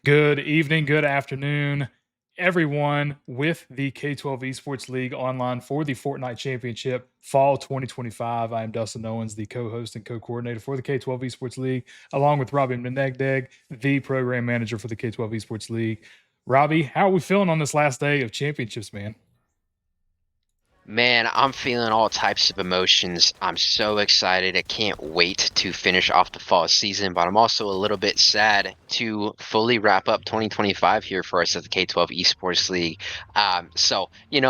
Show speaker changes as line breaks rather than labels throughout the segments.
Good evening, good afternoon, everyone with the K12 Esports League online for the Fortnite Championship Fall 2025. I am Dustin Owens, the co-host and co-coordinator for the K12 Esports League, along with Robbie Menegdeg, the program manager for the K12 Esports League. Robbie, how are we feeling on this last day of championships, man?
Man, I'm feeling all types of emotions. I'm so excited. I can't wait to finish off the fall season, but I'm also a little bit sad to fully wrap up 2025 here for us at the K12 Esports League.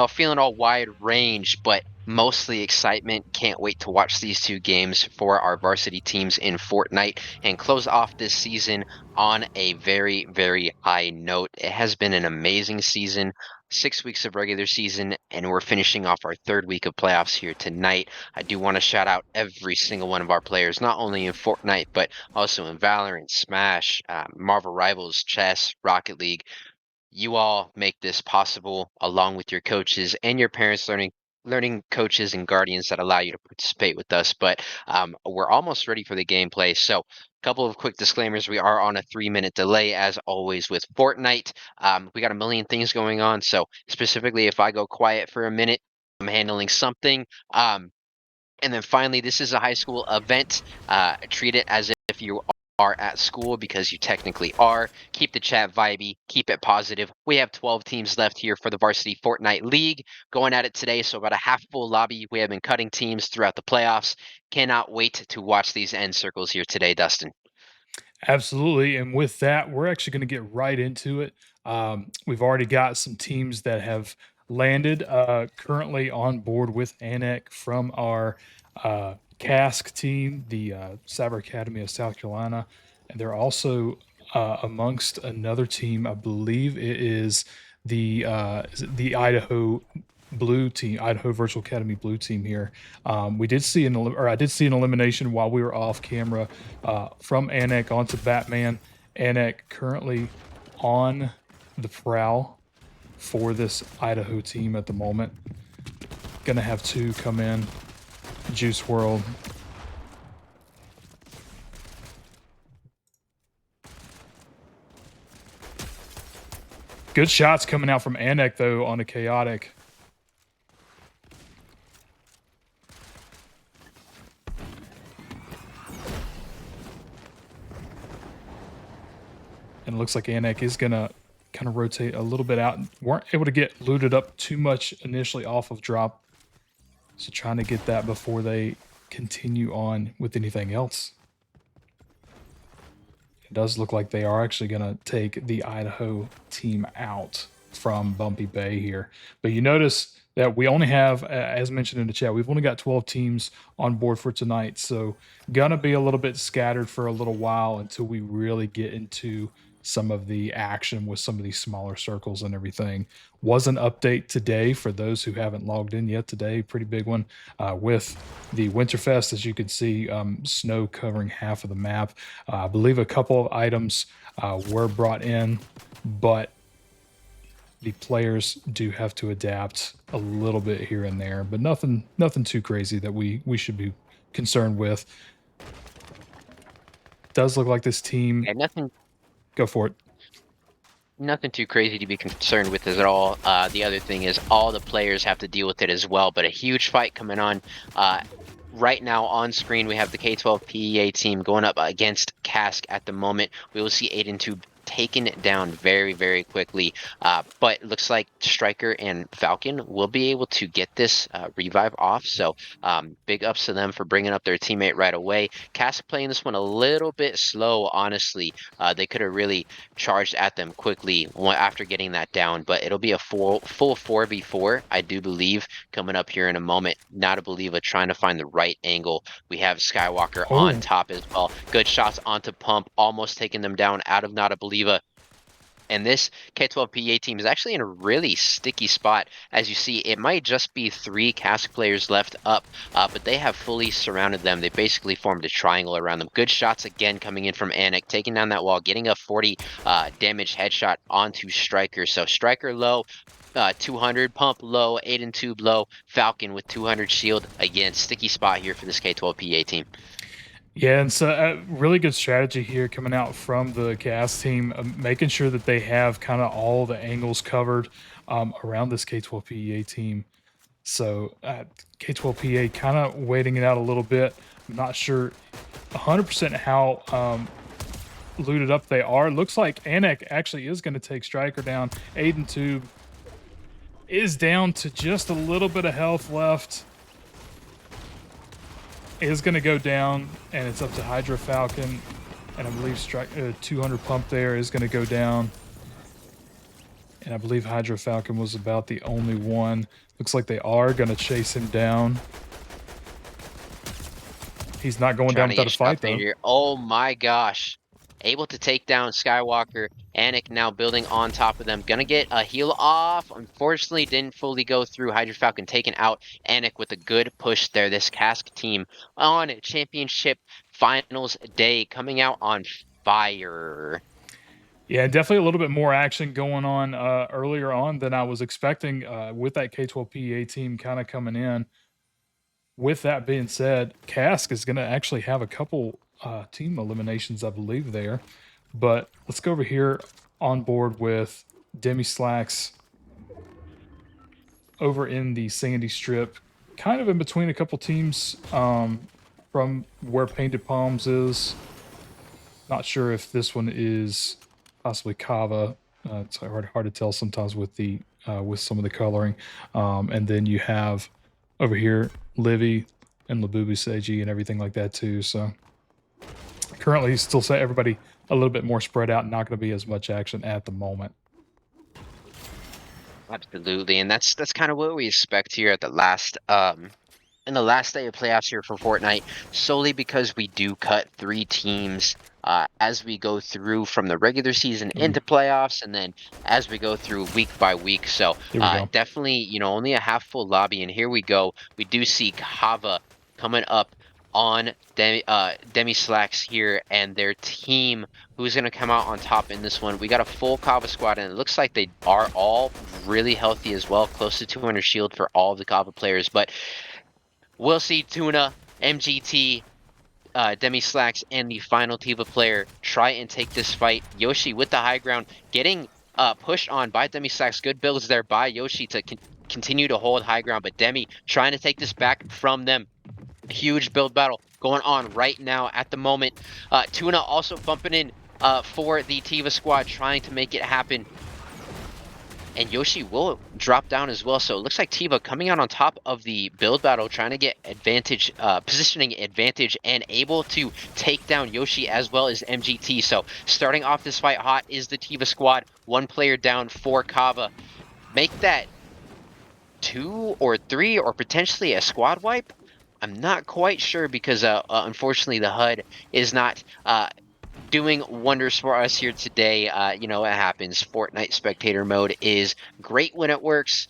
Feeling all wide range, but mostly excitement. Can't wait to watch these two games for our varsity teams in Fortnite and close off this season on a very, very high note. It has been an amazing season. 6 weeks of regular season, and we're finishing off our third week of playoffs here tonight. I do want to shout out every single one of our players, not only in Fortnite, but also in Valorant, Smash, Marvel Rivals, Chess, Rocket League. You all make this possible, along with your coaches and your parents, learning coaches and guardians that allow you to participate with us. But we're almost ready for the gameplay. So, a couple of quick disclaimers. We are on a 3 minute delay, as always, with Fortnite. We got a million things going on. So, specifically, if I go quiet for a minute, I'm handling something. And then finally, this is a high school event. Treat it as if you are at school because you technically are. Keep the chat vibey, keep it positive. We have 12 teams left here for the Varsity Fortnite League going at it today. So, about a half full lobby. We have been cutting teams throughout the playoffs. Cannot wait to watch these end circles here today, Dustin.
Absolutely. And with that, we're actually going to get right into it. We've already got some teams that have landed currently on board with ANEC from our CASC team, the Cyber Academy of South Carolina. And they're also amongst another team. I believe it is it the Idaho Blue team, Idaho Virtual Academy Blue team here. We did see I did see an elimination while we were off camera from Anak onto Batman. Anak currently on the prowl for this Idaho team at the moment. Gonna have two come in. Juice World. Good shots coming out from Anak though on a chaotic. And it looks like Anak is gonna kind of rotate a little bit out. Weren't able to get looted up too much initially off of drop. So trying to get that before they continue on with anything else. It does look like they are actually going to take the Idaho team out from Bumpy Bay here. But you notice that we only have, as mentioned in the chat, we've only got 12 teams on board for tonight. So gonna be a little bit scattered for a little while until we really get into some of the action with some of these smaller circles and everything. Was an update today for those who haven't logged in yet today, pretty big one, with the Winterfest. As you can see, snow covering half of the map. I believe a couple of items were brought in, but the players do have to adapt a little bit here and there, but nothing too crazy that we should be concerned with. Does look like this team.
And nothing
Go for it.
Nothing too crazy to be concerned with at all. The other thing is all the players have to deal with it as well, but a huge fight coming on. Right now on screen, we have the K12 PEA team going up against Cask at the moment. We will see Aiden Tube taken down very, very quickly. But it looks like Striker and Falcon will be able to get this revive off. So big ups to them for bringing up their teammate right away. Cask playing this one a little bit slow, honestly. They could have really charged at them quickly after getting that down, but it'll be a full 4v4, I do believe, coming up here in a moment. Not a believer trying to find the right angle. We have Skywalker on top as well. Good shots onto Pump, almost taking them down out of Not a Believer. And this K12 PA team is actually in a really sticky spot. As you see, it might just be 3 Cask players left up, but they have fully surrounded them. They basically formed a triangle around them. Good shots again coming in from Anik, taking down that wall, getting a 40 damage headshot onto Striker. So Striker low, 200, Pump low, Aiden Tube low, Falcon with 200 shield. Again, sticky spot here for this K12 PA team.
Yeah, and so really good strategy here coming out from the gas team, making sure that they have kind of all the angles covered around this K12 PEA team. So K12 PA kind of waiting it out a little bit. I'm not sure 100% how looted up they are. Looks like Anek actually is going to take Striker down. Aiden Tube is down to just a little bit of health left. Is going to go down, and it's up to Hydra Falcon. And I believe 200 pump there is going to go down. And I believe Hydra Falcon was about the only one. Looks like they are going to chase him down. He's not going
Trying
down
to
without
get
a
shot
fight, though.
danger. Oh my gosh. Able to take down Skywalker. Anik now building on top of them. Gonna get a heal off. Unfortunately, didn't fully go through. Hydra Falcon taken out. Anik with a good push there. This Cask team on championship finals day coming out on fire.
Yeah, definitely a little bit more action going on earlier on than I was expecting with that K12 PEA team kind of coming in. With that being said, Cask is going to actually have a couple team eliminations, I believe, there. But let's go over here on board with Demi Slacks over in the Sandy Strip, kind of in between a couple teams from where Painted Palms is. Not sure if this one is possibly Kava. It's hard to tell sometimes with some of the coloring. And then you have over here Livy and Labubu Seiji and everything like that too. So currently, still say everybody a little bit more spread out, not going to be as much action at the moment.
Absolutely, and that's kind of what we expect here at the last in the last day of playoffs here for Fortnite, solely because we do cut 3 teams as we go through from the regular season
Ooh,
into playoffs, and then as we go through week by week. So
there we go.
definitely, only a half full lobby, and here we go. We do see Kava coming up on Demi Slacks here and their team. Who's going to come out on top in this one? We got a full Kava squad, and it looks like they are all really healthy as well, close to 200 shield for all of the Kava players. But we'll see Tuna, MGT, Demi Slacks, and the final Tiva player try and take this fight. Yoshi with the high ground, getting pushed on by Demi Slacks. Good builds there by Yoshi to continue to hold high ground, but Demi trying to take this back from them. Huge build battle going on right now at the moment. Tuna also bumping in for the Tiva squad, trying to make it happen. And Yoshi will drop down as well. So it looks like Tiva coming out on top of the build battle, trying to get advantage, positioning advantage, and able to take down Yoshi as well as MGT. So starting off this fight hot is the Tiva squad. 1 player down for Kava. Make that 2 or 3 or potentially a squad wipe. I'm not quite sure because unfortunately the HUD is not doing wonders for us here today. It happens. Fortnite spectator mode is great when it works,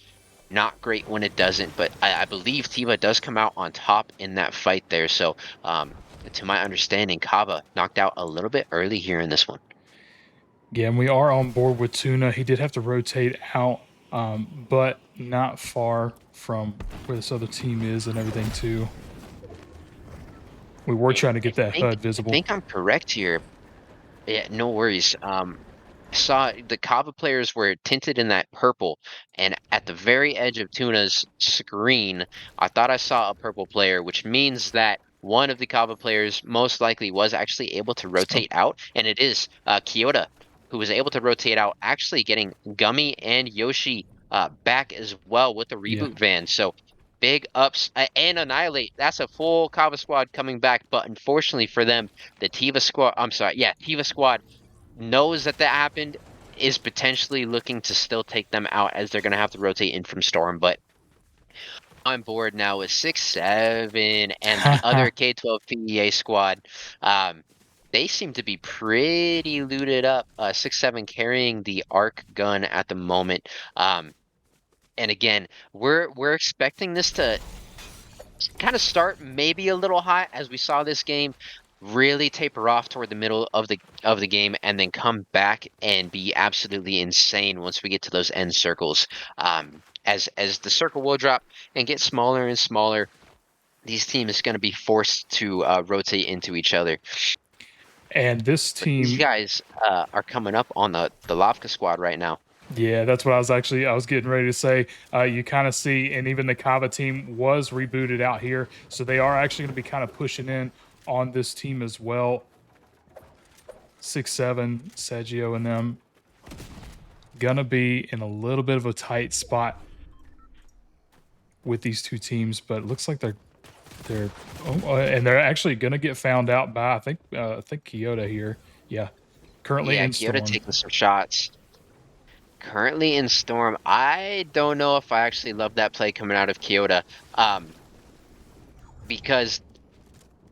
not great when it doesn't. But I believe Tiva does come out on top in that fight there. So, to my understanding, Kava knocked out a little bit early here in this one.
Yeah, and we are on board with Tuna. He did have to rotate out, but not far from where this other team is and everything too. We were
And
trying to get that HUD
I
visible.
think I'm correct here. Yeah, no worries. I saw the Kava players were tinted in that purple, and at the very edge of Tuna's screen, I thought I saw a purple player, which means that one of the Kava players most likely was actually able to
So
rotate out, and it is Kyoto who was able to rotate out, actually getting Gummy and Yoshi back as well with the
yeah,
reboot van. So big ups and Annihilate. That's a full Kava squad coming back, but unfortunately for them, the Tiva squad. I'm sorry, yeah, Tiva squad knows that that happened, is potentially looking to still take them out as they're going to have to rotate in from Storm. But on board now with 6-7 and the other K12 PEA squad. Um, they seem to be pretty looted up. 6-7 carrying the arc gun at the moment. And again, we're expecting this to kind of start maybe a little hot as we saw this game really taper off toward the middle of the game and then come back and be absolutely insane once we get to those end circles. As the circle will drop and get smaller and smaller, these teams going to be forced to rotate into each other.
And this
But these
team,
guys are coming up on the Lavka squad right now.
yeah, that's what I was getting ready to say. You kind of see, and even the Kava team was rebooted out here, so they are actually going to be kind of pushing in on this team as well. 6-7, Sergio and them gonna be in a little bit of a tight spot with these two teams, but it looks like they're and they're actually gonna get found out by I think Kyoto here. Yeah, currently
Yeah,
in
Kyoto
Storm.
taking some shots. Currently in Storm. I don't know if I actually love that play coming out of Kyoto. Because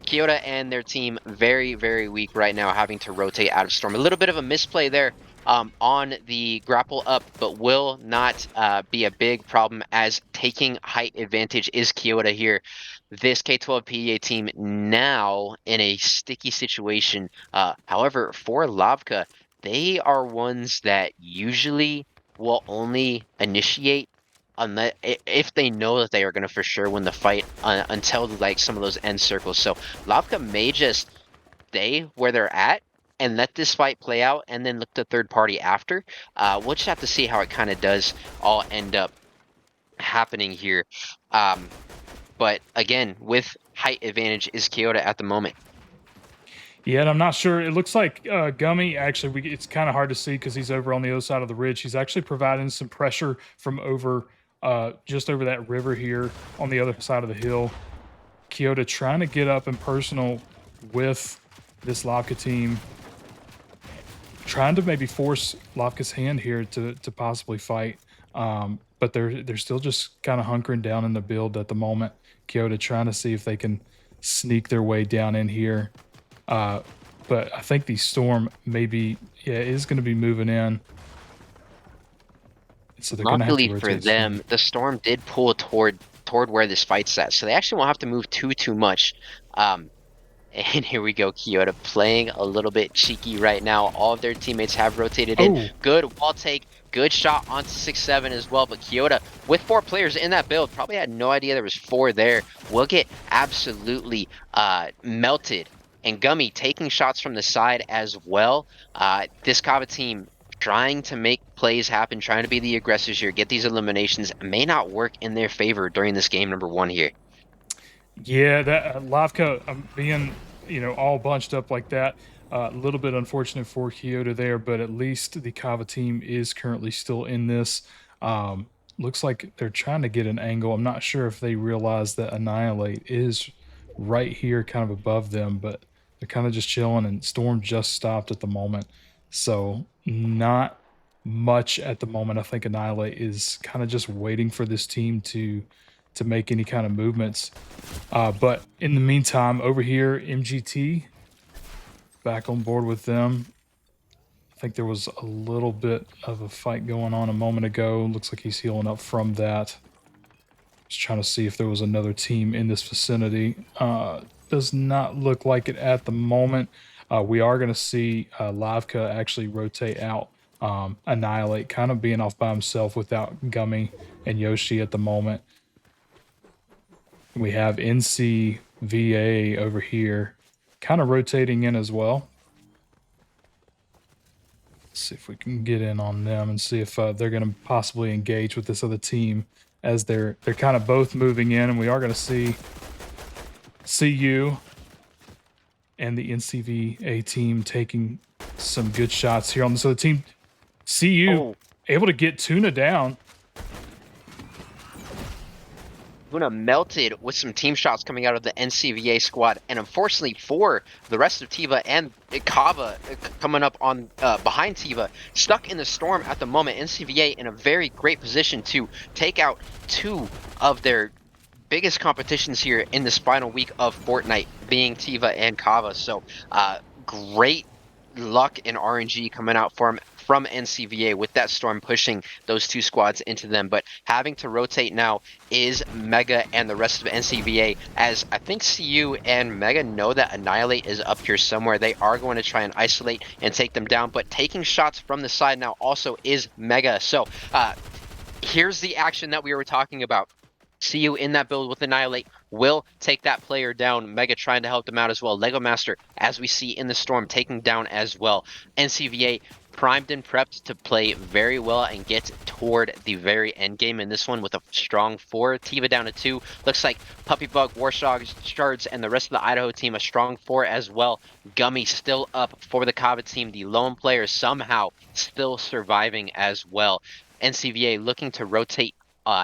Kyoto and their team very, very weak right now, having to rotate out of Storm. A little bit of a misplay there on the grapple up, but will not be a big problem as taking height advantage is Kyoto here. This K12 PEA team now in a sticky situation. However, for Lavka, they are ones that usually will only initiate unless if they know that they are going to for sure win the fight until like some of those end circles. So Lavka may just stay where they're at and let this fight play out and then look to third party after. We'll just have to see how it kind of does all end up happening here. Um, but again, with height advantage is Kyoto at the moment.
Yeah, and I'm not sure. It looks like Gummy actually. It's kind of hard to see because he's over on the other side of the ridge. He's actually providing some pressure from over, just over that river here on the other side of the hill. Kyoto trying to get up and personal with this Lavka team, trying to maybe force Lavka's hand here to possibly fight. But they're still just kind of hunkering down in the build at the moment. Kyoto trying to see if they can sneak their way down in here. Uh, but I think the Storm maybe, yeah, is going to be moving in. So they're going to have to
Luckily for
rotate
them,
soon.
the storm did pull toward where this fight's at, so they actually won't have to move too much. Um, And here we go, Kyoto playing a little bit cheeky right now. All of their teammates have rotated in.
Oh,
Good wall take, good shot onto 6-7 as well. But Kyoto, with 4 players in that build, probably had no idea there was 4 there. Will get absolutely melted. And Gummy taking shots from the side as well. This Kava team trying to make plays happen, trying to be the aggressors here, get these eliminations, may not work in their favor during this game number 1 here.
yeah, that Lavka being, all bunched up like that. A little bit unfortunate for Kyoto there, but at least the Kava team is currently still in this. Um, Looks like they're trying to get an angle. I'm not sure if they realize that Annihilate is right here, kind of above them, but they're kind of just chilling, and Storm just stopped at the moment. So, not much at the moment. I think Annihilate is kind of just waiting for this team to make any kind of movements. But in the meantime, over here, MGT back on board with them. I think there was a little bit of a fight going on a moment ago. Looks like he's healing up from that. Just trying to see if there was another team in this vicinity. Does not look like it at the moment. We are going to see Lavka actually rotate out. Annihilate kind of being off by himself without Gummy and Yoshi at the moment. We have NCVA over here kind of rotating in as well. Let's see if we can get in on them and see if they're going to possibly engage with this other team as they're kind of both moving in, and we are going to see CU and the NCVA team taking some good shots here on this other team. CU
Oh,
able to get Tuna down.
Luna melted with some team shots coming out of the NCVA squad, and unfortunately for the rest of Tiva and Kava coming up on behind Tiva, stuck in the storm at the moment. NCVA in a very great position to take out 2 of their biggest competitions here in this final week of Fortnite, being Tiva and Kava. So great luck and RNG coming out from NCVA with that storm pushing those 2 squads into them. But having to rotate now is Mega and the rest of NCVA, as I think CU and Mega know that Annihilate is up here somewhere. They are going to try and isolate and take them down, but taking shots from the side now also is Mega. So here's the action that we were talking about. CU in that build with Annihilate, will take that player down. Mega trying to help them out as well. Lego Master, as we see in the storm, taking down as well. NCVA primed and prepped to play very well and get toward the very end game in this one with a strong 4. Tiva down to 2. Looks like Puppy Bug, Warshogs, Shards, and the rest of the Idaho team a strong 4 as well. Gummy still up for the Kava team. The lone player somehow still surviving as well. NCVA looking to rotate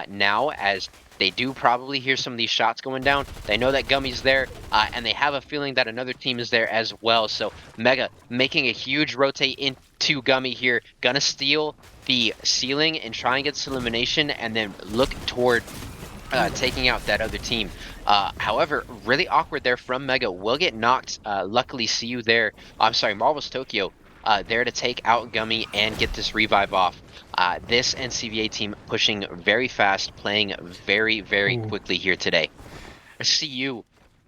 now, as they do probably hear some of these shots going down. They know that Gummy's there, and they have a feeling that another team is there as well. So Mega making a huge rotate into Gummy here. Gonna steal the ceiling and try and get this elimination, and then look toward taking out that other team. However, really awkward there from Mega. Will get knocked. Luckily, see you there. I'm sorry, Marvel's Tokyo there to take out Gummy and get this revive off. This NCVA team pushing very fast, playing very, very quickly here today. See you.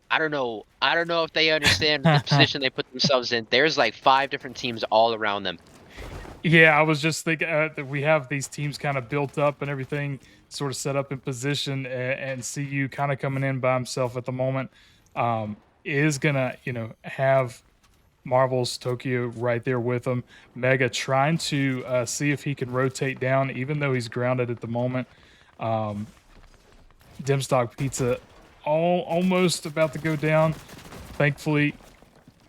I don't know if they understand the position they put themselves in. There's like 5 different teams all around them.
Yeah, I was just thinking that we have these teams kind of built up and everything sort of set up in position, and CU kind of coming in by himself at the moment is gonna, have Marvel's Tokyo right there with him. Mega trying to see if he can rotate down, even though he's grounded at the moment. Dimstock Pizza almost about to go down. Thankfully,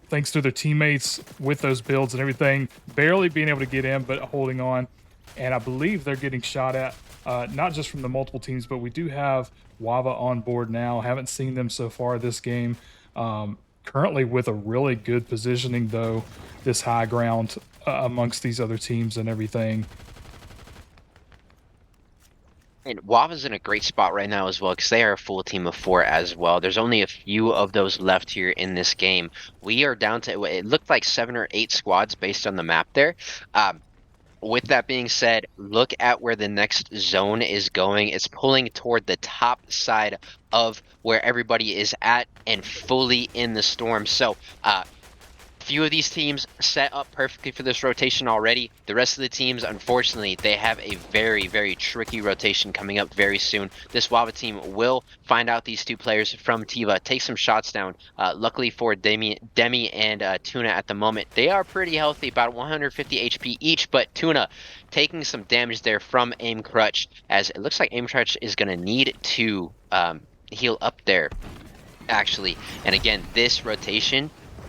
thanks to their teammates with those builds and everything, barely being able to get in, but holding on. And I believe they're getting shot at, not just from the multiple teams, but we do have Wava on board now. Haven't seen them so far this game. Currently with a really good positioning, though, this high ground amongst these other teams and everything.
And Wava's in a great spot right now as well, because they are a full team of 4 as well. There's only a few of those left here in this game. We are down to, it looked like 7 or 8 squads based on the map there. With that being said, look at where the next zone is going. It's pulling toward the top side of where everybody is at and fully in the storm. So, few of these teams set up perfectly for this rotation already. The rest of the teams, unfortunately, they have a very, very tricky rotation coming up very soon. This Wava team will find out these 2 players from Tiva, take some shots down. Luckily for Demi and Tuna at the moment, they are pretty healthy, about 150 HP each, but Tuna taking some damage there from Aim Crutch, as it looks like Aim Crutch is going to need to heal up there, actually. And again, this rotation,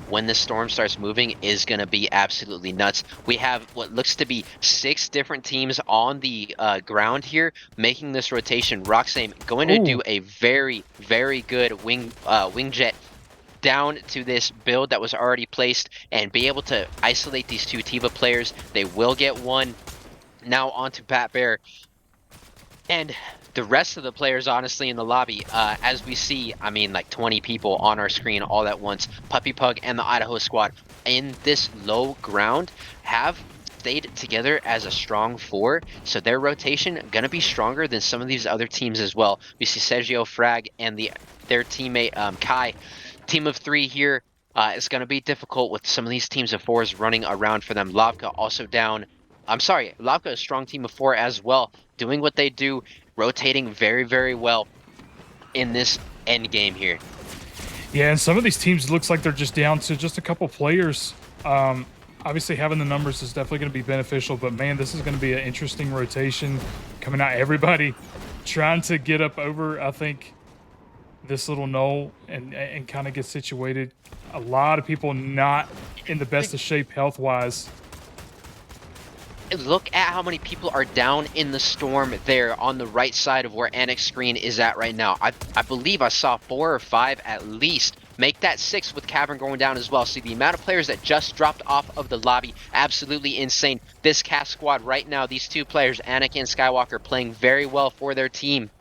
when the storm starts moving, is going to be absolutely nuts. We have what looks to be 6 different teams on the ground here making this rotation. Roxane going to do a very, very good wing jet down to this build that was already placed and be able to isolate these 2 Tiva players. They will get one. Now onto Pat Bear. And the rest of the players, honestly, in the lobby, as we see, I mean, like 20 people on our screen all at once. Puppy Pug and the Idaho squad in this low ground have stayed together as a strong 4, so their rotation gonna be stronger than some of these other teams as well. We see Sergio, Frag, and their teammate Kai. Team of 3 here. It's gonna be difficult with some of these teams of 4s running around for them. Lavka also down. I'm sorry, Lavka, a strong team of 4 as well, doing what they do, rotating very, very well in this end game here.
Yeah, and some of these teams, it looks like they're just down to just a couple players. Obviously, having the numbers is definitely going to be beneficial, but man, this is going to be an interesting rotation coming out. Everybody trying to get up over, I think, this little knoll and kind of get situated. A lot of people not in the best of shape health-wise.
Look at how many people are down in the storm there on the right side of where Annex screen is at right now. I believe I saw 4 or 5 at least. Make that 6 with Cavern going down as well. See the amount of players that just dropped off of the lobby. Absolutely insane. This cast squad right now, these 2 players, Anakin and Skywalker, playing very well for their team.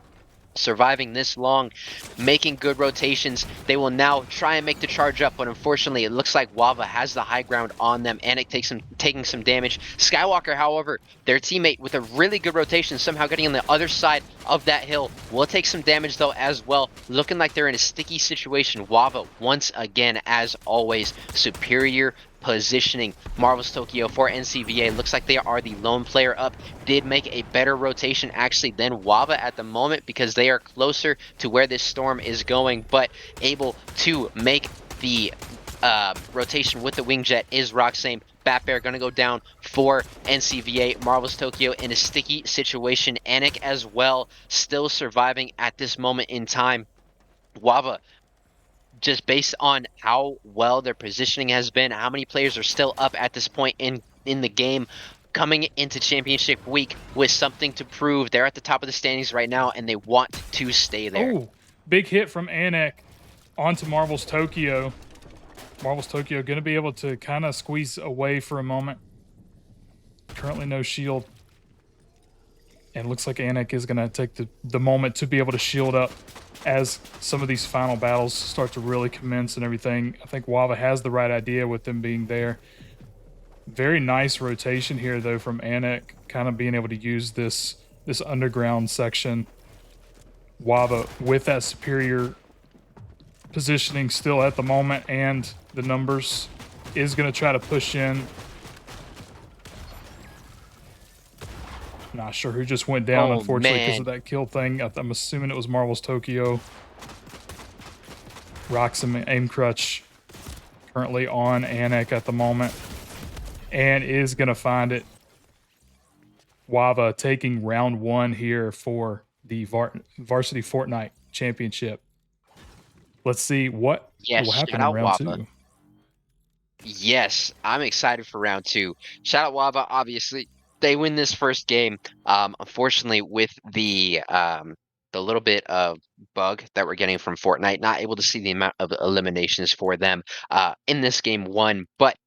Surviving this long, making good rotations. They will now try and make the charge up, but unfortunately it looks like Wava has the high ground on them. Anik taking some damage. Skywalker, however, their teammate with a really good rotation, somehow getting on the other side of that hill, will take some damage though as well. Looking like they're in a sticky situation. Wava, once again, as always, superior positioning. Marvel's Tokyo for NCVA looks like they are the lone player up. Did make a better rotation actually than Wava at the moment because they are closer to where this storm is going, but able to make the rotation with the Wingjet is Roxane. Bat Bear gonna go down for NCVA. Marvel's Tokyo in a sticky situation. Anik as well, still surviving at this moment in time. Wava, just based on how well their positioning has been, how many players are still up at this point in the game, coming into championship week with something to prove. They're at the top of the standings right now, and they want to stay there.
Oh, big hit from Anek onto Marvel's Tokyo. Marvel's Tokyo going to be able to kind of squeeze away for a moment. Currently no shield. And looks like Anik is going to take the moment to be able to shield up as some of these final battles start to really commence and everything. I think Wava has the right idea with them being there. Very nice rotation here, though, from Anik, kind of being able to use this underground section. Wava with that superior positioning still at the moment and the numbers is going to try to push in. Not sure who just went down,
Oh
unfortunately, because of
man,
that kill thing. I'm assuming it was Marvel's Tokyo. Roxam aim crutch currently on Anek at the moment and is going to find it. Wava taking round one here for the Varsity Fortnite Championship. Let's see what
yes,
will
shout
happen in
out
round
Wava.
two.
Yes, I'm excited for round two. Shout out Wava, obviously. They win this first game. Unfortunately, with the little bit of bug that we're getting from Fortnite, not able to see the amount of eliminations for them in this game one. But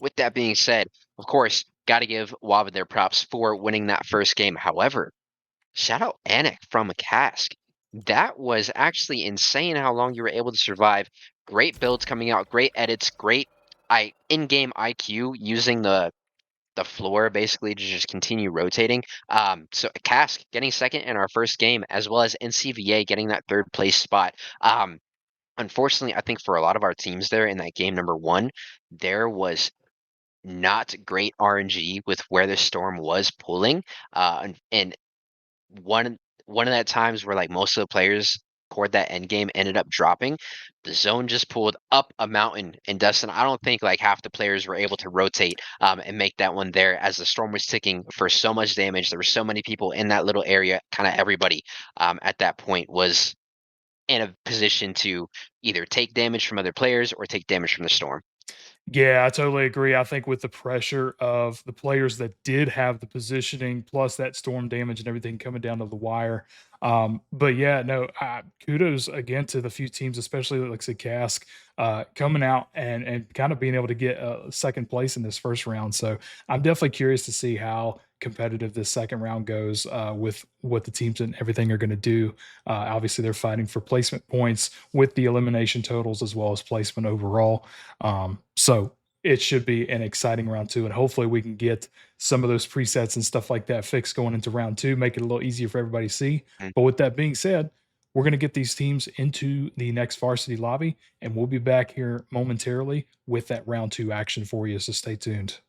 with that being said, of course, got to give Wava their props for winning that first game. However, shout out Anik from a cask. That was actually insane how long you were able to survive. Great builds coming out, great edits, great in-game IQ using the floor basically to just continue rotating. So Cask getting second in our first game, as well as NCVA getting that third place spot. Unfortunately, I think for a lot of our teams there in that game number one, there was not great RNG with where the storm was pulling. And one one of that times where like most of the players toward that end game ended up dropping, the zone just pulled up a mountain. And Dustin, I don't think like half the players were able to rotate and make that one there as the storm was ticking for so much damage. There were so many people in that little area. Kind of everybody at that point was in a position to either take damage from other players or take damage from the storm.
Yeah, I totally agree. I think with the pressure of the players that did have the positioning, plus that storm damage and everything coming down to the wire. But yeah, no, kudos again to the few teams, especially like say Cask, coming out and kind of being able to get second place in this first round. So I'm definitely curious to see how competitive this second round goes with what the teams and everything are going to do. Obviously, they're fighting for placement points with the elimination totals as well as placement overall. So it should be an exciting round two, and hopefully we can get some of those presets and stuff like that fixed going into round two, make it a little easier for everybody to see.
Mm.
But with that being said, we're going to get these teams into the next varsity lobby, and we'll be back here momentarily with that round two action for you. So stay tuned.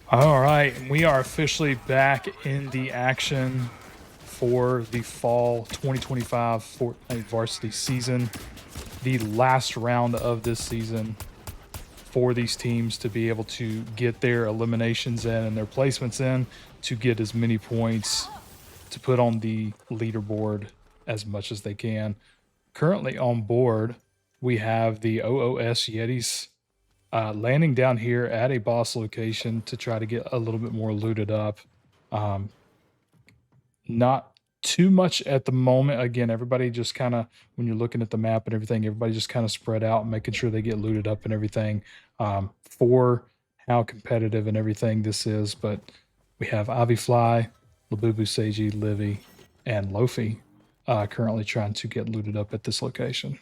All right, and we are officially back in the action for the fall 2025 Fortnite varsity season, the last round of this season for these teams to be able to get their eliminations in and their placements in to get as many points to put on the leaderboard as much as they can. Currently on board, we have the OOS Yetis landing down here at a boss location to try to get a little bit more looted up. Um, not too much at the moment. Again, everybody just kind of, when you're looking at the map and everything, everybody just kind of spread out, making sure they get looted up and everything for how competitive and everything this is. But we have Avifly, Labubu Seiji, Livy, and Lofi currently trying to get looted up at this location.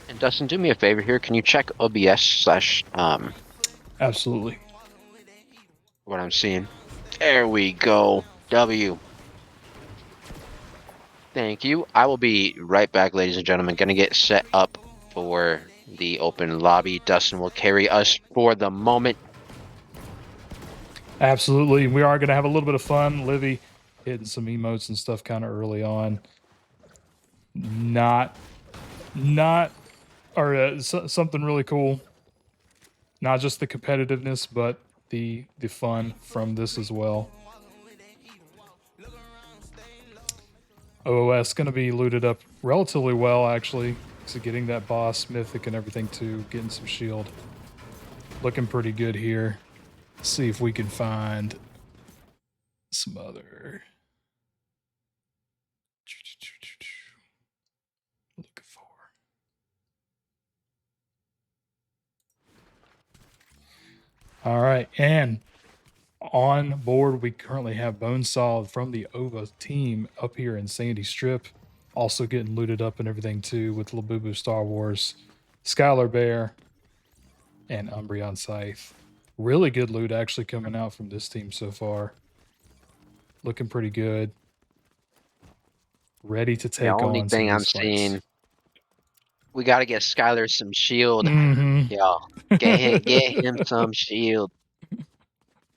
And Dustin, do me a favor here. Can you check OBS slash
Absolutely.
what I'm seeing? There we go. W. Thank you. I will be right back, ladies and gentlemen. Gonna get set up for the open lobby. Dustin will carry us for the moment.
Absolutely. We are going to have a little bit of fun. Livy hitting some emotes and stuff kind of early on. Not, or something really cool. Not just the competitiveness, but the fun from this as well. OOS going to be looted up relatively well, actually. So getting that boss mythic and everything too, getting some shield. Looking pretty good here. See if we can find some other. Looking for. All right, and on board we currently have Bonesaw from the OVA team up here in Sandy Strip, also getting looted up and everything too with Labubu Star Wars, Skylar Bear, and Umbreon Scythe. Really good loot actually coming out from this team so far. Looking pretty good. Ready to
The
take
only
on some
thing
of
I'm
these fights.
seeing, we gotta get Skylar some shield.
Mm-hmm.
Y'all, get him some shield.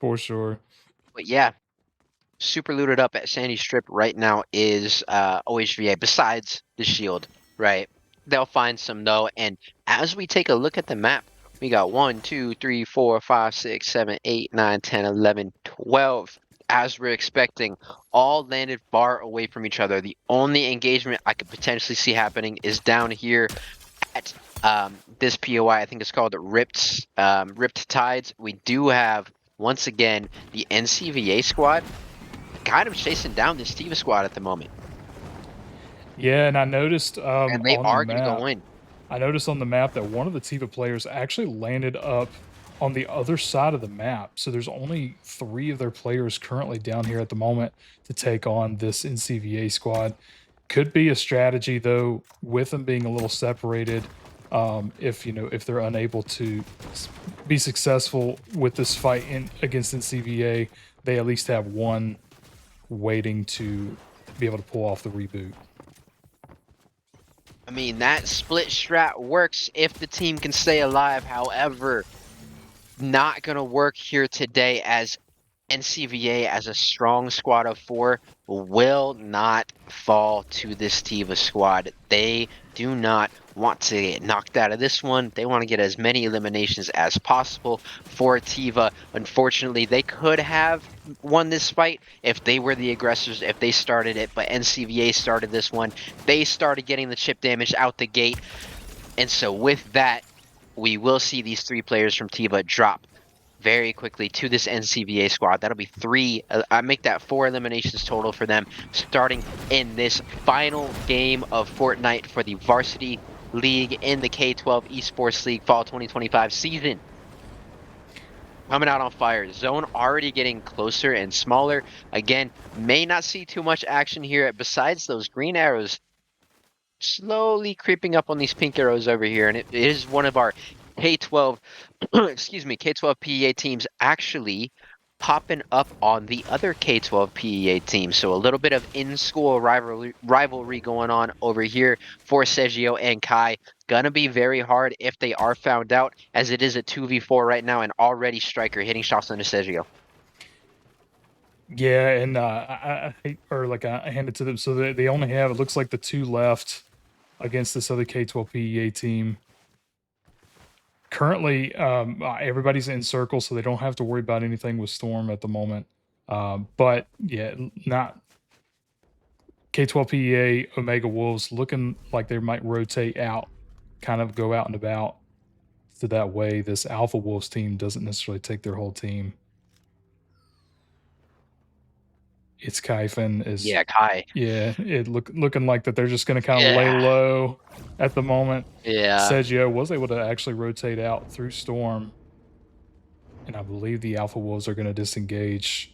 For sure.
But yeah, super looted up at Sandy Strip right now is OHVA, besides the shield, right? They'll find some though, and as we take a look at the map, we got 1, 2, 3, 4, 5, 6, 7, 8, 9, 10, 11, 12. As we're expecting, all landed far away from each other. The only engagement I could potentially see happening is down here at this POI. I think it's called Ripped Tides. We do have, once again, the NCVA squad kind of chasing down this Tiva squad at the moment.
Yeah, and I noticed
And they
on the
are going to go
map,
in.
I noticed on the map that one of the Tiva players actually landed up on the other side of the map. So there's only 3 of their players currently down here at the moment to take on this NCVA squad. Could be a strategy though, with them being a little separated. If if they're unable to be successful with this fight in against NCVA, they at least have one waiting to be able to pull off the reboot.
I mean, that split strat works if the team can stay alive. However, not going to work here today, as NCVA, as a strong squad of 4, will not fall to this Tiva squad. They do not want to get knocked out of this one. They want to get as many eliminations as possible for Tiva. Unfortunately, they could have won this fight if they were the aggressors, if they started it, but NCVA started this one. They started getting the chip damage out the gate. And so with that, we will see these 3 players from Tiva drop very quickly to this NCVA squad. That'll be 3. I make that 4 eliminations total for them, starting in this final game of Fortnite for the Varsity League in the K12 Esports League Fall 2025 season. Coming out on fire. Zone already getting closer and smaller. Again, may not see too much action here besides those green arrows slowly creeping up on these pink arrows over here, and it is one of our K12 excuse me, K12 PEA teams actually popping up on the other K12 PEA team. So a little bit of in-school rivalry going on over here for Sergio and Kai. Gonna be very hard if they are found out, as it is a 2v4 right now, and already Striker hitting shots onto Sergio.
Yeah, and I hate or like I hand it to them. So they only have, it looks like, the two left against this other K12 PEA team. Currently, everybody's in circle, so they don't have to worry about anything with Storm at the moment. But yeah, not K12 PEA Omega Wolves looking like they might rotate out, kind of go out and about. So that way, this Alpha Wolves team doesn't necessarily take their whole team. It's Kaifin is,
Yeah, Kai.
yeah, it looking like that they're just gonna kinda lay
Yeah,
low at the moment.
yeah.
Sergio was able to actually rotate out through Storm, and I believe the Alpha Wolves are gonna disengage.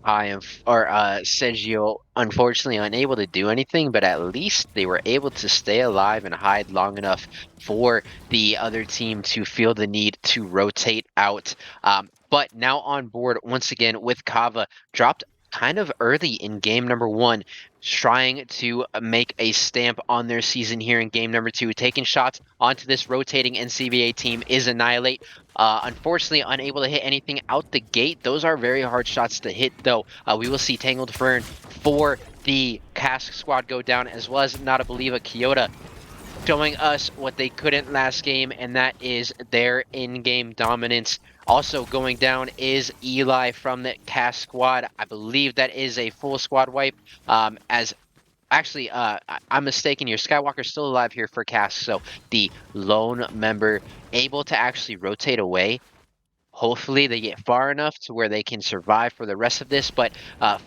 I am, or Sergio, unfortunately unable to do anything, but at least they were able to stay alive and hide long enough for the other team to feel the need to rotate out. But now on board once again with Kava, dropped kind of early in game number one, trying to make a stamp on their season here in game number two, taking shots onto this rotating NCBA team is Annihilate. Unfortunately, unable to hit anything out the gate. Those are very hard shots to hit, though. We will see Tangled Fern for the Cask squad go down, as well as Not a Believer Kyoto, showing us what they couldn't last game, and that is their in-game dominance. Also going down is Eli from the Cask squad. I believe that is a full squad wipe, as actually, I'm mistaken here. Skywalker's still alive here for Cask, so the lone member able to actually rotate away. Hopefully they get far enough to where they can survive for the rest of this, but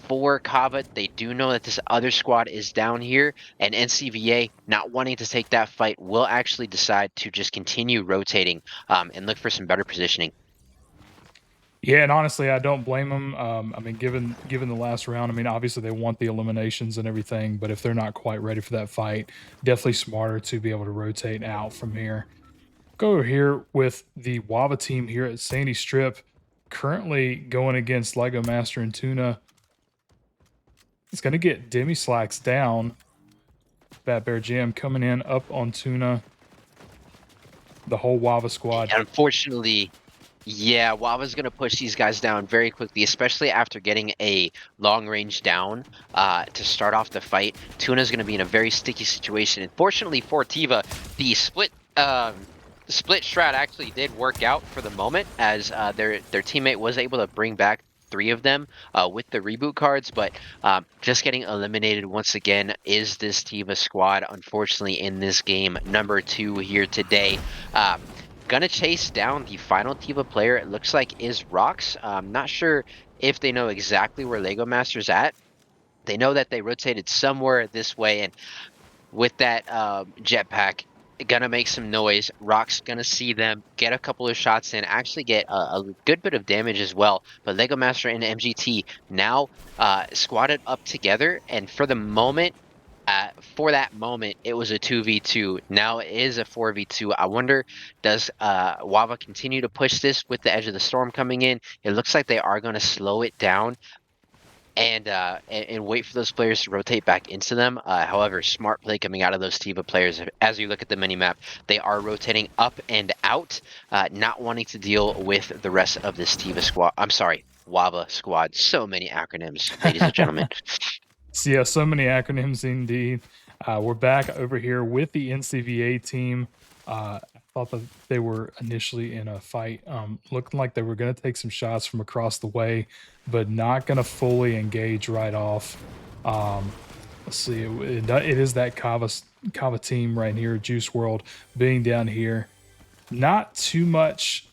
for Kava, they do know that this other squad is down here, and NCVA, not wanting to take that fight, will actually decide to just continue rotating and look for some better positioning.
Yeah, and honestly, I don't blame them. I mean, given the last round, I mean, obviously they want the eliminations and everything, but if they're not quite ready for that fight, definitely smarter to be able to rotate out from here. Go over here with the Wava team here at Sandy Strip, currently going against Lego Master and Tuna. It's going to get Demi Slacks down. Fat Bear Jam coming in up on Tuna. The whole Wava squad.
And unfortunately, yeah, Wava's going to push these guys down very quickly, especially after getting a long range down to start off the fight. Tuna's going to be in a very sticky situation. Unfortunately for Tiva, the split strat actually did work out for the moment, as their teammate was able to bring back 3 of them with the reboot cards, but just getting eliminated once again is this Tiva squad, unfortunately, in this game number 2 here today. Gonna chase down the final Tiva player, it looks like is Rox. Not sure if they know exactly where Lego Master's at. They know that they rotated somewhere this way, and with that jetpack, gonna make some noise. Rock's gonna see them, get a couple of shots in, actually get a good bit of damage as well. But Lego Master and MGT now squatted up together, and for the moment, for that moment, it was a 2v2. Now it is a 4v2. I wonder, does Wava continue to push this with the Edge of the Storm coming in? It looks like they are going to slow it down and wait for those players to rotate back into them. However, smart play coming out of those Tiva players. As you look at the minimap, they are rotating up and out, not wanting to deal with the rest of this Tiva squad. I'm sorry, Wava squad. So many acronyms, ladies and gentlemen.
So yeah, so many acronyms indeed. We're back over here with the NCVA team. I thought that they were initially in a fight, looking like they were going to take some shots from across the way, but not going to fully engage right off. Let's see, it is that Kava team right here, Juice World being down here. Not too much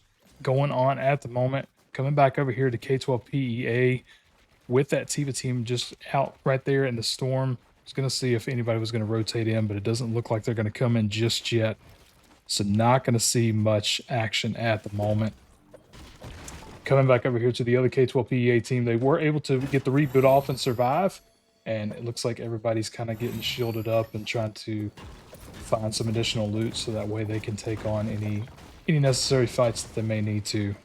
going on at the moment. Coming back over here to K12 PEA with that Tiva team just out right there in the storm. I was going to see if anybody was going to rotate in, but it doesn't look like they're going to come in just yet. So not going to see much action at the moment. Coming back over here to the other K12 PEA team, they were able to get the reboot off and survive. And it looks like everybody's kind of getting shielded up and trying to find some additional loot so that way they can take on any necessary fights that they may need to.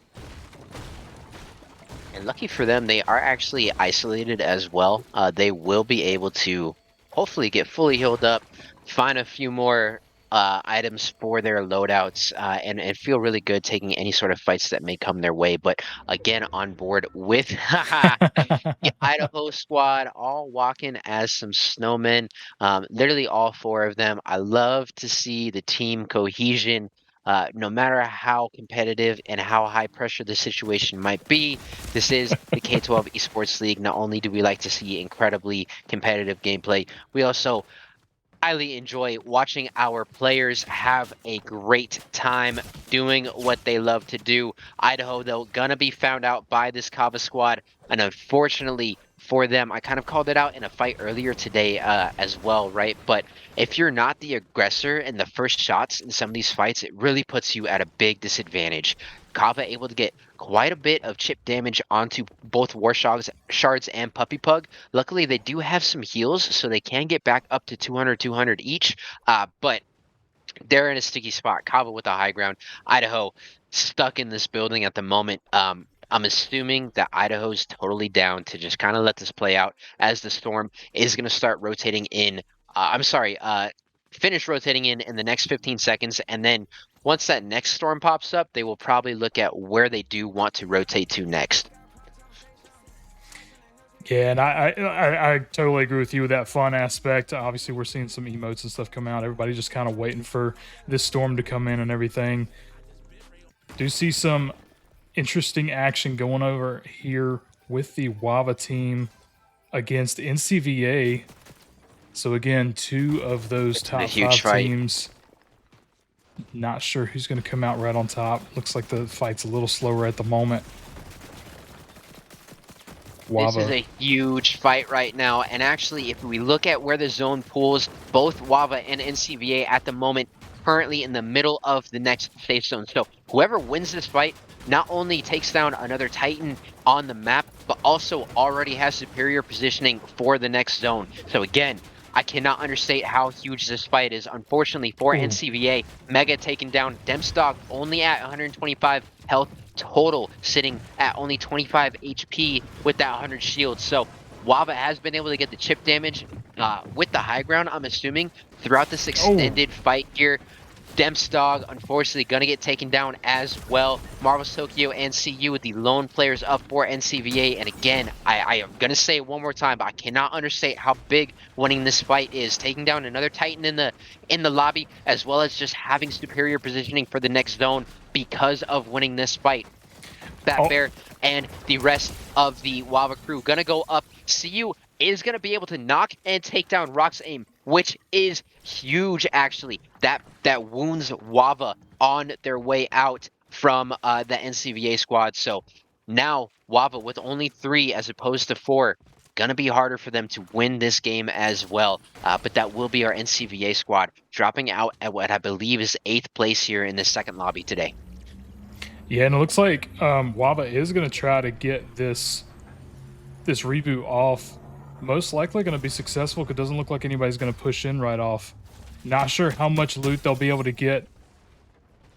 And lucky for them, they are actually isolated as well. They will be able to hopefully get fully healed up, find a few more items for their loadouts, and feel really good taking any sort of fights that may come their way. But again, on board with the Idaho squad, all walking as some snowmen. Literally all four of them. I love to see the team cohesion. No matter how competitive and how high pressure the situation might be, this is the K12 Esports League. Not only do we like to see incredibly competitive gameplay, we also highly enjoy watching our players have a great time doing what they love to do. Idaho, though, gonna be found out by this Kava squad, and unfortunately for them, I kind of called it out in a fight earlier today as well, right? But if you're not the aggressor in the first shots in some of these fights, it really puts you at a big disadvantage. Kava able to get quite a bit of chip damage onto both Shards and Puppy Pug. Luckily, they do have some heals, so they can get back up to 200 each. But they're in a sticky spot. Kava with the high ground. Idaho stuck in this building at the moment. I'm assuming that Idaho's totally down to just kind of let this play out as the storm is going to start rotating in. I'm sorry, finish rotating in the next 15 seconds. And then once that next storm pops up, they will probably look at where they do want to rotate to next.
Yeah, and I totally agree with you with that fun aspect. Obviously, we're seeing some emotes and stuff come out. Everybody just kind of waiting for this storm to come in and everything. Do see some interesting action going over here with the Wava team against NCVA. So again, two of those
It's been a
top
huge
five
fight.
teams. Not sure who's going to come out right on top. Looks like the fight's a little slower at the moment.
This is
Wava.
a huge fight right now, and actually, if we look at where the zone pools, both Wava and NCVA at the moment currently in the middle of the next safe zone. So whoever wins this fight not only takes down another Titan on the map, but also already has superior positioning for the next zone. So again, I cannot understate how huge this fight is. Unfortunately for
Ooh.
NCVA, Mega taken down, Demstog only at 125 health total, sitting at only 25 HP with that 100 shield. So Wava has been able to get the chip damage with the high ground, I'm assuming, throughout this
Oh.
extended fight here. Demstog, unfortunately, gonna get taken down as well. Marvel's Tokyo and CU with the lone players up for NCVA. And again, I am gonna say it one more time, but I cannot understate how big winning this fight is. Taking down another Titan in the lobby, as well as just having superior positioning for the next zone because of winning this fight.
Oh.
Batbear and the rest of the Wava crew gonna go up. CU is gonna be able to knock and take down Rock's aim, which is huge actually. That wounds Wava on their way out from the NCVA squad. So now Wava with only 3 as opposed to 4. Gonna be harder for them to win this game as well. But that will be our NCVA squad dropping out at what I believe is 8th place here in the second lobby today.
Yeah, and it looks like Wava is going to try to get this reboot off. Most likely going to be successful because it doesn't look like anybody's going to push in right off. Not sure how much loot they'll be able to get.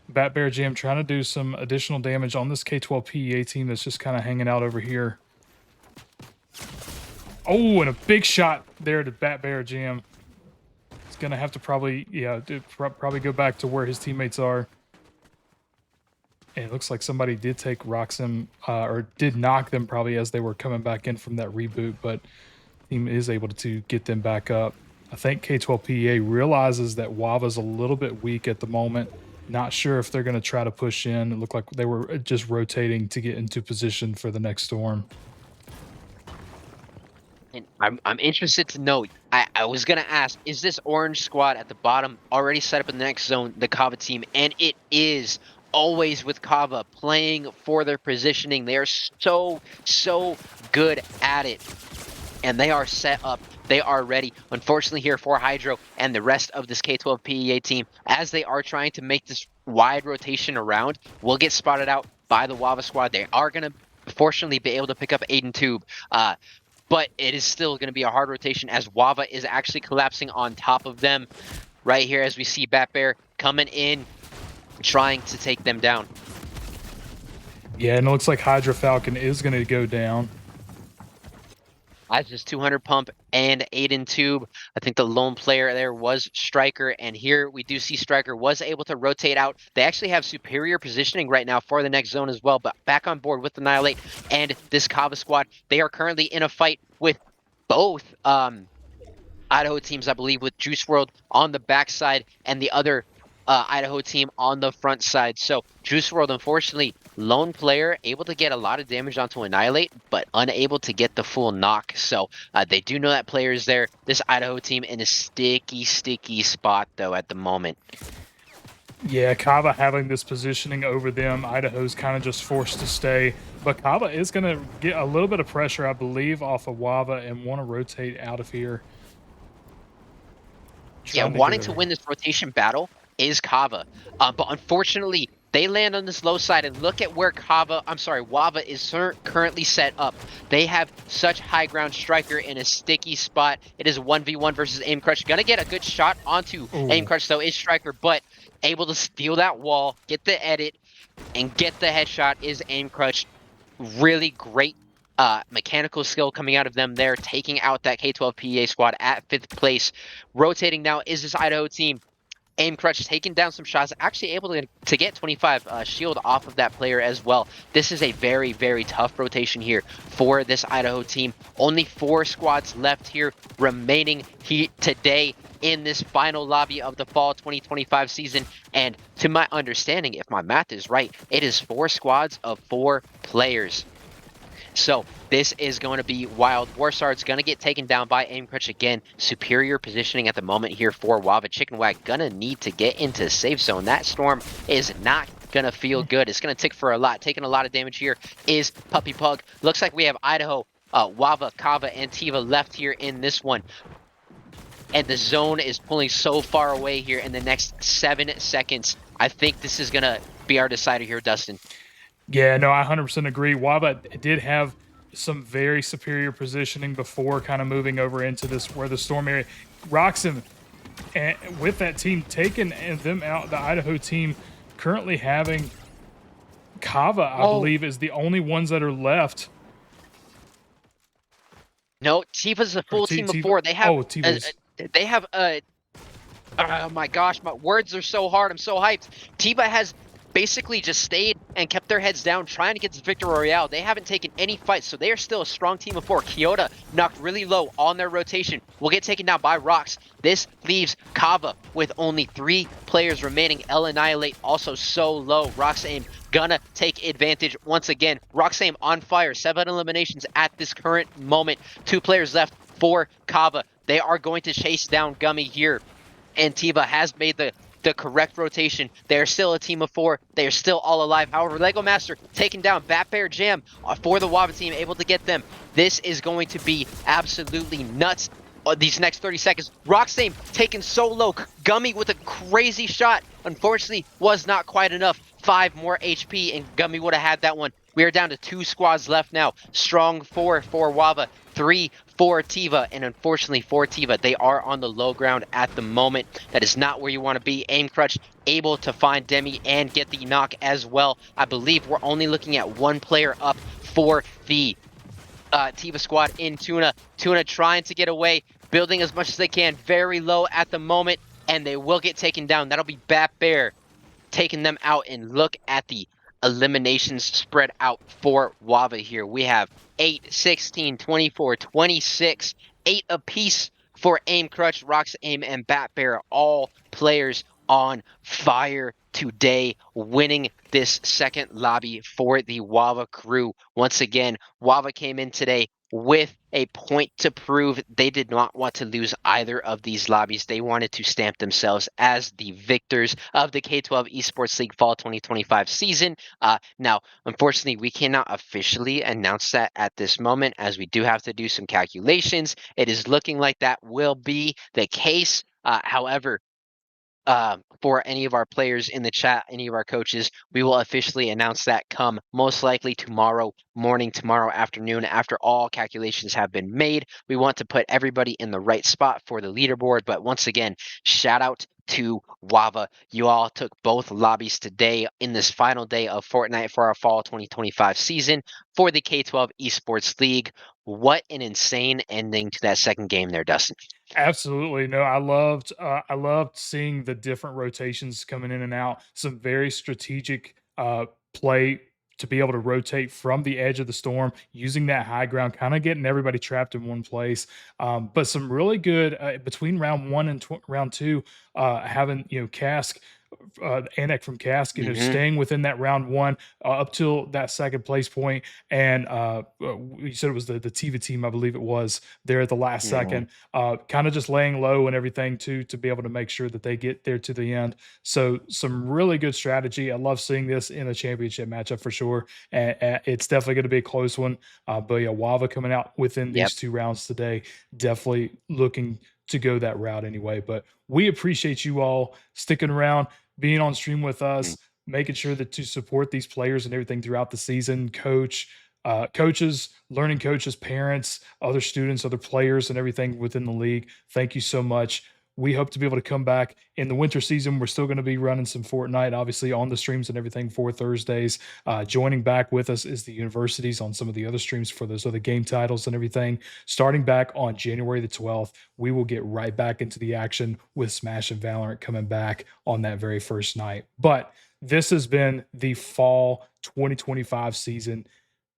Bat Bear Jam trying to do some additional damage on this K12 PEA team that's just kind of hanging out over here. Oh, and a big shot there to Bat Bear Jam. He's going to have to probably go back to where his teammates are. And it looks like somebody did take Roxham, or did knock them probably as they were coming back in from that reboot, but team is able to get them back up. I think K12 PEA realizes that Wava's a little bit weak at the moment. Not sure if they're going to try to push in. It looked like they were just rotating to get into position for the next storm.
And I'm interested to know. I was gonna ask, is this orange squad at the bottom already set up in the next zone, the Kava team? And it is. Always with Kava playing for their positioning. They are so good at it. And they are set up. They are ready. Unfortunately here for Hydro and the rest of this K12 PEA team, as they are trying to make this wide rotation around, will get spotted out by the Wava squad. They are going to fortunately be able to pick up Aiden Tube. But it is still going to be a hard rotation as Wava is actually collapsing on top of them. Right here as we see Batbear coming in, trying to take them down.
Yeah, and it looks like Hydra Falcon is going to go down.
As his 200 pump and Aiden Tube. I think the lone player there was Striker, and here we do see Striker was able to rotate out. They actually have superior positioning right now for the next zone as well, but back on board with Annihilate and this Kava squad. They are currently in a fight with both Idaho teams, I believe, with Juice World on the backside and the other Idaho team on the front side. So Juice World, unfortunately, lone player, able to get a lot of damage onto Annihilate, but unable to get the full knock. So they do know that player is there. This Idaho team in a sticky, sticky spot, though, at the moment.
Yeah, Kava having this positioning over them, Idaho's kind of just forced to stay. But Kava is going to get a little bit of pressure, I believe, off of Wava and want to rotate out of here.
Yeah,
Trying to get
wanting to
over.
win this rotation battle is Kava. But unfortunately, they land on this low side, and look at where Wava is currently set up. They have such high ground. Striker in a sticky spot. It is 1v1 versus Aim Crush. Gonna get a good shot onto Aim
Ooh.
Crush, though, is Striker, but able to steal that wall, get the edit, and get the headshot is Aim Crush. Really great mechanical skill coming out of them there, taking out that K12 PEA squad at 5th place. Rotating now is this Idaho team. Aim Crutch taking down some shots, actually able to get 25 shield off of that player as well. This is a very, very tough rotation here for this Idaho team. Only 4 squads left here remaining today in this final lobby of the fall 2025 season. And to my understanding, if my math is right, it is 4 squads of 4 players. So this is going to be wild. Warsard's going to get taken down by Aim Crutch again. Superior positioning at the moment here for Wava. Chicken Wag going to need to get into safe zone. That storm is not going to feel good. It's going to tick for a lot. Taking a lot of damage here is Puppy Pug. Looks like we have Idaho, Wava, Kava, and Tiva left here in this one. And the zone is pulling so far away here in the next 7 seconds. I think this is going to be our decider here, Dustin.
Yeah, no, I 100% agree. Wava did have some very superior positioning before kind of moving over into this where the storm area. Roxham, and with that team taking them out, the Idaho team currently having Kava, I believe, is the only ones that are left.
No, Tiva's a
Or
full team of
Tiva.
4. They have
Oh, Tiva's.
they have oh my gosh, my words are so hard. I'm so hyped. Tiva has basically just stayed and kept their heads down trying to get this victory royale. They haven't taken any fights, so they are still a strong team of 4. Kyoto knocked really low on their rotation. Will get taken down by Rocks. This leaves Kava with only 3 players remaining. El Annihilate also so low. Rocks aim gonna take advantage once again. Rocks aim on fire. 7 eliminations at this current moment. 2 players left for Kava. They are going to chase down Gummy here. And Tiva has made the correct rotation. They're still a team of 4. They're still all alive. However, Lego Master taking down Bat Bear Jam for the Wava team, able to get them. This is going to be absolutely nuts. These next 30 seconds. Roxane taken so low. Gummy with a crazy shot. Unfortunately, was not quite enough. 5 more HP, and Gummy would have had that one. We are down to 2 squads left now. Strong 4 for Wava, 3 for Tiva, and unfortunately for Tiva, they are on the low ground at the moment. That is not where you want to be. Aim Crutch able to find Demi and get the knock as well. I believe we're only looking at 1 player up for the Tiva squad in Tuna. Tuna trying to get away, building as much as they can, very low at the moment, and they will get taken down. That'll be Bat Bear taking them out, and look at the eliminations spread out for Wava here. We have 8, 16, 24, 26, 8 apiece for Aim Crutch, Rocks Aim, and Bat Bear. All players on fire today, winning this second lobby for the Wava crew. Once again, Wava came in today with a point to prove. They did not want to lose either of these lobbies. They wanted to stamp themselves as the victors of the K12 Esports League Fall 2025 season. Now, unfortunately, we cannot officially announce that at this moment, as we do have to do some calculations. It is looking like that will be the case. However, for any of our players in the chat, any of our coaches. We will officially announce that come most likely tomorrow morning, tomorrow afternoon, after all calculations have been made. We want to put everybody in the right spot for the leaderboard. But once again, shout out to Wava. You all took both lobbies today in this final day of Fortnite for our fall 2025 season for the K12 Esports League. What an insane ending to that second game there, Dustin.
Absolutely. No, I loved seeing the different rotations coming in and out. Some very strategic play to be able to rotate from the edge of the storm, using that high ground, kind of getting everybody trapped in one place. But some really good between round one and round two, having Cask. Anak from Cask,
Hmm.
staying within that round one up till that second place point, and you said it was the Tiva team, I believe it was there at the last
Hmm.
second, kind of just laying low and everything too to be able to make sure that they get there to the end. So some really good strategy. I love seeing this in a championship matchup for sure, and it's definitely going to be a close one. But yeah, Wava coming out within
Yep.
these 2 rounds today, definitely looking to go that route anyway. But we appreciate you all sticking around, being on stream with
Mm.
us, making sure that to support these players and everything throughout the season. Coaches, learning coaches, parents, other students, other players, and everything within the league. Thank you so much. We hope to be able to come back in the winter season. We're still going to be running some Fortnite, obviously, on the streams and everything for Thursdays. Joining back with us is the universities on some of the other streams for those other game titles and everything. Starting back on January the 12th, we will get right back into the action with Smash and Valorant coming back on that very first night. But this has been the fall 2025 season.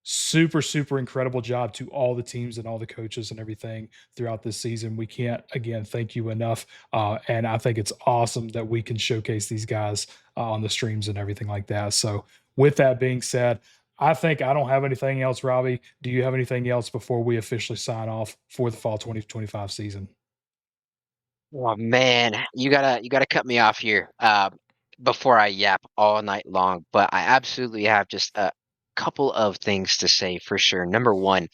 Super, super incredible job to all the teams and all the coaches and everything throughout this season. We can't, again, thank you enough. And I think it's awesome that we can showcase these guys on the streams and everything like that. So, with that being said, I think I don't have anything else, Robbie. Do you have anything else before we officially sign off for the fall 2025 season?
Oh man, you gotta cut me off here before I yap all night long. But I absolutely have just a couple of things to say for sure. Number one,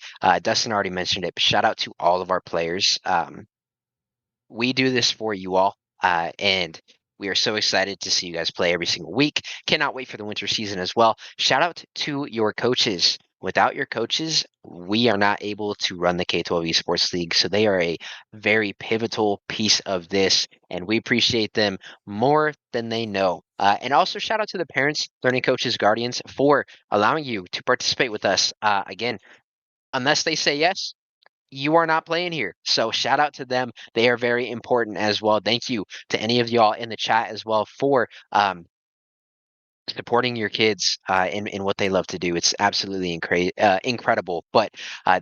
Dustin already mentioned it, but shout out to all of our players. We do this for you all, and we are so excited to see you guys play every single week. Cannot wait for the winter season as well. Shout out to your coaches. Without your coaches, we are not able to run the K12 Esports League. So they are a very pivotal piece of this, and we appreciate them more than they know. And also, shout out to the parents, learning coaches, guardians for allowing you to participate with us. Again, unless they say yes, you are not playing here. So shout out to them. They are very important as well. Thank you to any of y'all in the chat as well for supporting your kids in what they love to do. It's absolutely incredible. But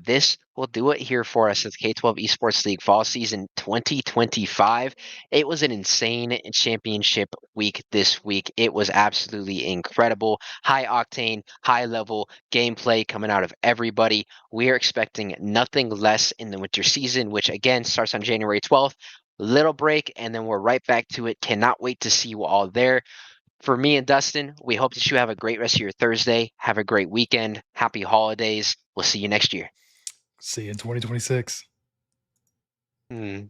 this will do it here for us at the K12 Esports League Fall Season 2025. It was an insane championship week this week. It was absolutely incredible. High octane, high level gameplay coming out of everybody. We are expecting nothing less in the winter season, which again starts on January 12th. Little break, and then we're right back to it. Cannot wait to see you all there. For me and Dustin, we hope that you have a great rest of your Thursday. Have a great weekend. Happy holidays. We'll see you next year.
See you in 2026.
Hmm.